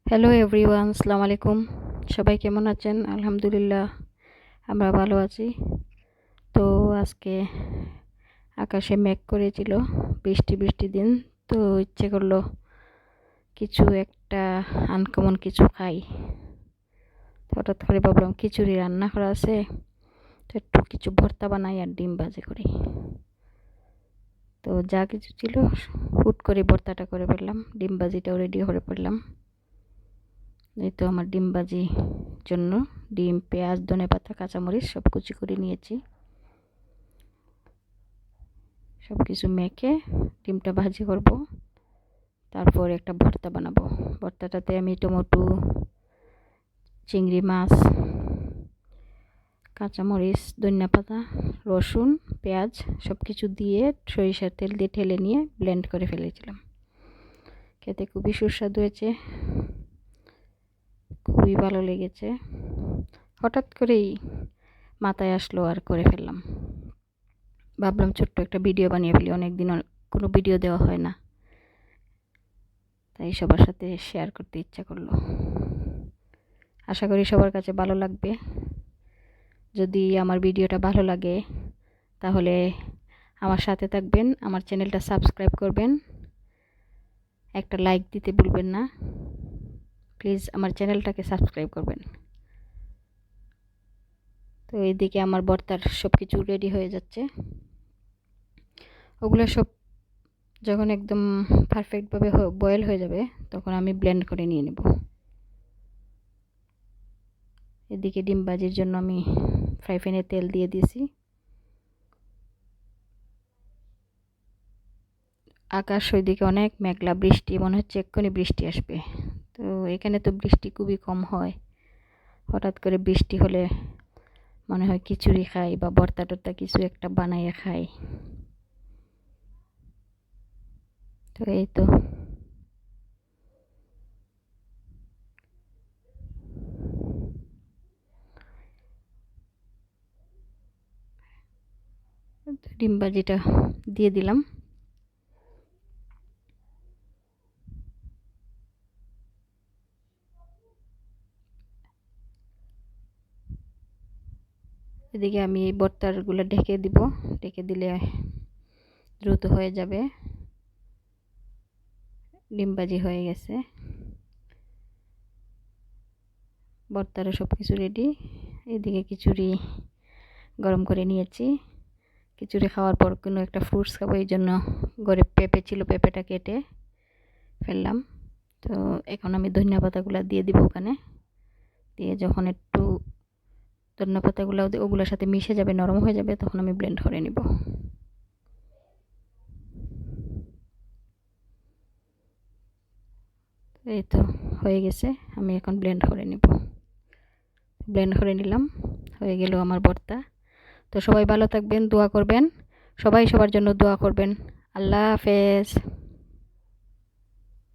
Hello everyone, আসসালামু আলাইকুম। সবাই কেমন আছেন? আলহামদুলিল্লাহ আমরা ভালো আছি। তো আজকে আকাশে মেঘ করেছিল, বৃষ্টি বৃষ্টি দিন। তো ইচ্ছে করলো কিছু একটা আনকমন কিছু খাই। হঠাৎ করে ভাবলাম খিচুড়ি রান্না করা আছে, তো একটু কিছু ভর্তা বানাই আর ডিম ভাজি করি। তো যা কিছু ছিল হুট করে ভর্তাটা করে ফেললাম, ডিম ভাজিটাও রেডি করে ফেললাম। এই তো আমার ডিম ভাজি জন্য ডিম, পেঁয়াজ, ধনেপাতা, কাঁচামরিচ সব কুচি করে নিয়েছি। সব কিছু মেখে ডিমটা ভাজি করব, তারপর একটা ভর্তা বানাবো। ভর্তাটাতে আমি টমেটো, চিংড়ি মাছ, কাঁচামরিচ, ধনেপাতা, রসুন, পেঁয়াজ সব কিছু দিয়ে সরিষার তেল দিয়ে ঢেলে নিয়ে ব্লেন্ড করে ফেলেছিলাম। খেতে খুবই সুস্বাদু হয়েছে, খুবই ভালো লেগেছে। হঠাৎ করেই মাথায় আসলো আর করে ফেললাম। ভাবলাম ছোট্ট একটা ভিডিও বানিয়ে ফেলি, অনেকদিন কোনো ভিডিও দেওয়া হয় না, তাই সবার সাথে শেয়ার করতে ইচ্ছা করলো। আশা করি সবার কাছে ভালো লাগবে। যদি আমার ভিডিওটা ভালো লাগে তাহলে আমার সাথে থাকবেন, আমার চ্যানেলটা সাবস্ক্রাইব করবেন, একটা লাইক দিতে ভুলবেন না। প্লিজ আমার চ্যানেলটাকে সাবস্ক্রাইব করবেন। তো এইদিকে আমার ভর্তার সব কিছু রেডি হয়ে যাচ্ছে। ওগুলো সব যখন একদম পারফেক্টভাবে বয়েল হয়ে যাবে তখন আমি ব্লেন্ড করে নিয়ে নেব। এদিকে ডিম ভাজির জন্য আমি ফ্রাই প্যানে তেল দিয়ে দিয়েছি। আকাশ ওইদিকে অনেক মেঘলা, বৃষ্টি মনে হচ্ছে এক্ষুনি বৃষ্টি আসবে। তো এখানে তো বৃষ্টি খুবই কম হয়, হঠাৎ করে বৃষ্টি হলে মনে হয় খিচুড়ি খাই বা ভর্তা টর্তা কিছু একটা বানাইয়ে খাই। তো এই তো ডিম ভাজিটা দিয়ে দিলাম। এদিকে আমি এই ভর্তারগুলো ঢেকে দিব, ঢেকে দিলে দ্রুত হয়ে যাবে। ডিম ভাজি হয়ে গেছে, ভর্তারও সব কিছু রেডি। এদিকে খিচুড়ি গরম করে নিয়েছি। খিচুড়ি খাওয়ার পর কোনো একটা ফ্রুটস খাবো, এই জন্য ঘরে পেঁপে ছিল, পেঁপেটা কেটে ফেললাম। তো এখন আমি ধনিয়া পাতাগুলো দিয়ে দিব ওখানে, দিয়ে যখন একটু ধনিয়া পাতাগুলো ওগুলোর সাথে মিশে যাবে, নরম হয়ে যাবে, তখন আমি ব্লেন্ড করে নিব। এই তো হয়ে গেছে, আমি এখন ব্লেন্ড করে নিব। ব্লেন্ড করে নিলাম, হয়ে গেল আমার ভর্তা। তো সবাই ভালো থাকবেন, দোয়া করবেন, সবাই সবার জন্য দোয়া করবেন। আল্লাহ হাফেজ।